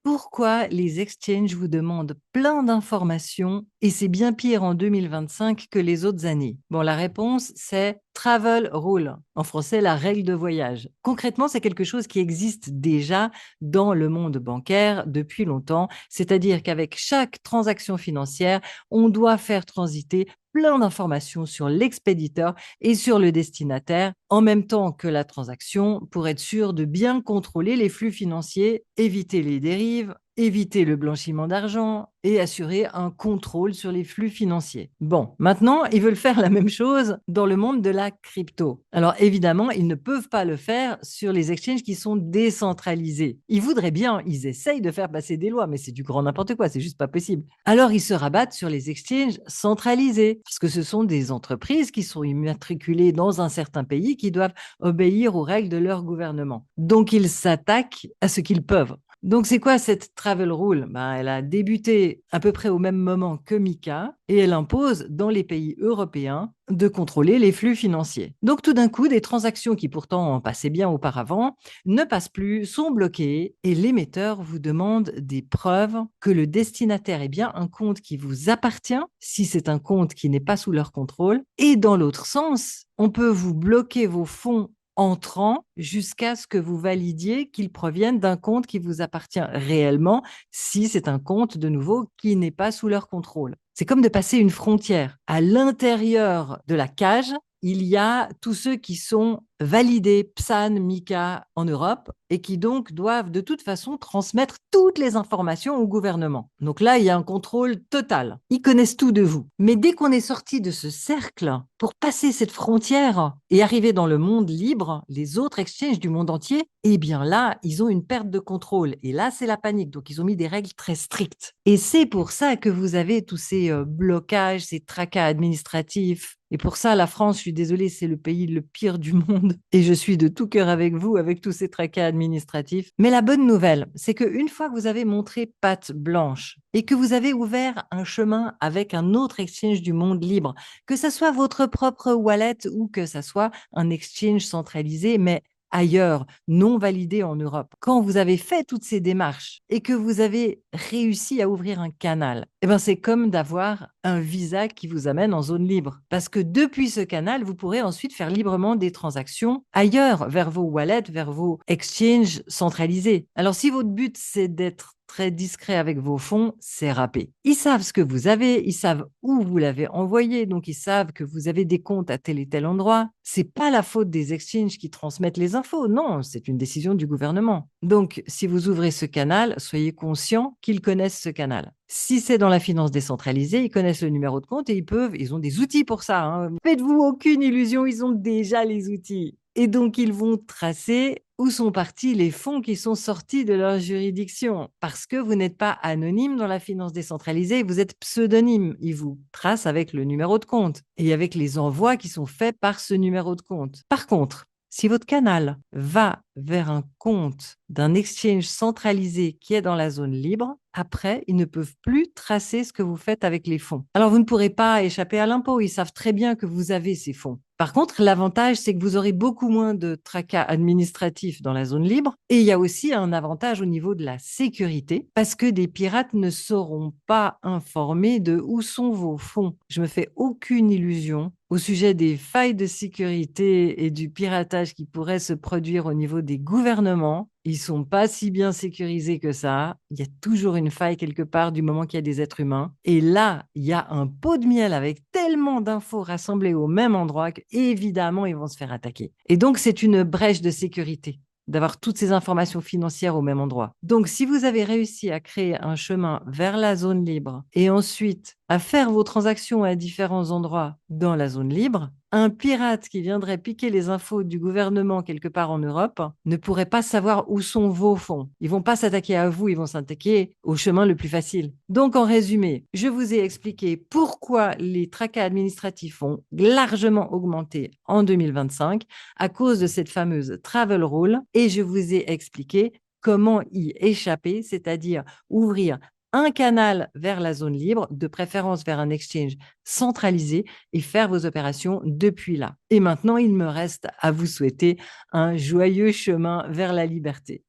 Pourquoi les exchanges vous demandent plein d'informations et c'est bien pire en 2025 que les autres années? Bon, la réponse, c'est travel rule. En français, la règle de voyage. Concrètement, c'est quelque chose qui existe déjà dans le monde bancaire depuis longtemps. C'est-à-dire qu'avec chaque transaction financière, on doit faire transiter plein d'informations sur l'expéditeur et sur le destinataire en même temps que la transaction pour être sûr de bien contrôler les flux financiers, éviter les dérives, éviter le blanchiment d'argent et assurer un contrôle sur les flux financiers. Bon, maintenant, ils veulent faire la même chose dans le monde de la crypto. Alors évidemment, ils ne peuvent pas le faire sur les exchanges qui sont décentralisés. Ils voudraient bien, ils essayent de faire passer des lois, mais c'est du grand n'importe quoi, c'est juste pas possible. Alors ils se rabattent sur les exchanges centralisés, parce que ce sont des entreprises qui sont immatriculées dans un certain pays qui doivent obéir aux règles de leur gouvernement. Donc ils s'attaquent à ce qu'ils peuvent. Donc, c'est quoi cette travel rule? Ben, elle a débuté à peu près au même moment que MiCA et elle impose dans les pays européens de contrôler les flux financiers. Donc, tout d'un coup, des transactions qui pourtant en passaient bien auparavant ne passent plus, sont bloquées et l'émetteur vous demande des preuves que le destinataire est bien un compte qui vous appartient, si c'est un compte qui n'est pas sous leur contrôle. Et dans l'autre sens, on peut vous bloquer vos fonds entrant jusqu'à ce que vous validiez qu'ils proviennent d'un compte qui vous appartient réellement, si c'est un compte de nouveau qui n'est pas sous leur contrôle. C'est comme de passer une frontière. À l'intérieur de la cage, il y a tous ceux qui sont validés PSAN, MiCA en Europe et qui donc doivent de toute façon transmettre toutes les informations au gouvernement. Donc là, il y a un contrôle total. Ils connaissent tout de vous. Mais dès qu'on est sorti de ce cercle, pour passer cette frontière et arriver dans le monde libre, les autres exchanges du monde entier, eh bien là, ils ont une perte de contrôle. Et là, c'est la panique. Donc, ils ont mis des règles très strictes. Et c'est pour ça que vous avez tous ces blocages, ces tracas administratifs. Et pour ça, la France, je suis désolée, c'est le pays le pire du monde. Et je suis de tout cœur avec vous, avec tous ces tracas administratifs. Mais la bonne nouvelle, c'est qu'une fois que vous avez montré patte blanche et que vous avez ouvert un chemin avec un autre exchange du monde libre, que ce soit votre propre wallet ou que ce soit un exchange centralisé, mais ailleurs, non validé en Europe. Quand vous avez fait toutes ces démarches et que vous avez réussi à ouvrir un canal, eh ben c'est comme d'avoir un visa qui vous amène en zone libre. Parce que depuis ce canal, vous pourrez ensuite faire librement des transactions ailleurs, vers vos wallets, vers vos exchanges centralisés. Alors si votre but, c'est d'être très discret avec vos fonds, c'est râpé. Ils savent ce que vous avez, ils savent où vous l'avez envoyé, donc ils savent que vous avez des comptes à tel et tel endroit. C'est pas la faute des exchanges qui transmettent les infos, non, c'est une décision du gouvernement. Donc, si vous ouvrez ce canal, soyez conscient qu'ils connaissent ce canal. Si c'est dans la finance décentralisée, ils connaissent le numéro de compte et ils ont des outils pour ça, hein. Faites-vous aucune illusion, ils ont déjà les outils. Et donc, ils vont tracer où sont partis les fonds qui sont sortis de leur juridiction. Parce que vous n'êtes pas anonyme dans la finance décentralisée, vous êtes pseudonyme. Ils vous tracent avec le numéro de compte et avec les envois qui sont faits par ce numéro de compte. Par contre, si votre canal va vers un compte d'un exchange centralisé qui est dans la zone libre, après, ils ne peuvent plus tracer ce que vous faites avec les fonds. Alors, vous ne pourrez pas échapper à l'impôt. Ils savent très bien que vous avez ces fonds. Par contre, l'avantage, c'est que vous aurez beaucoup moins de tracas administratifs dans la zone libre. Et il y a aussi un avantage au niveau de la sécurité, parce que des pirates ne seront pas informés de où sont vos fonds. Je me fais aucune illusion au sujet des failles de sécurité et du piratage qui pourrait se produire au niveau des gouvernements. Ils sont pas si bien sécurisés que ça. Il y a toujours une faille quelque part du moment qu'il y a des êtres humains. Et là, il y a un pot de miel avec tellement d'infos rassemblées au même endroit qu'évidemment, ils vont se faire attaquer. Et donc, c'est une brèche de sécurité d'avoir toutes ces informations financières au même endroit. Donc, si vous avez réussi à créer un chemin vers la zone libre et ensuite à faire vos transactions à différents endroits dans la zone libre, un pirate qui viendrait piquer les infos du gouvernement quelque part en Europe ne pourrait pas savoir où sont vos fonds. Ils vont pas s'attaquer à vous, ils vont s'attaquer au chemin le plus facile. Donc, en résumé, je vous ai expliqué pourquoi les tracas administratifs ont largement augmenté en 2025 à cause de cette fameuse travel rule et je vous ai expliqué comment y échapper, c'est-à-dire ouvrir un canal vers la zone libre, de préférence vers un exchange centralisé et faire vos opérations depuis là. Et maintenant, il me reste à vous souhaiter un joyeux chemin vers la liberté.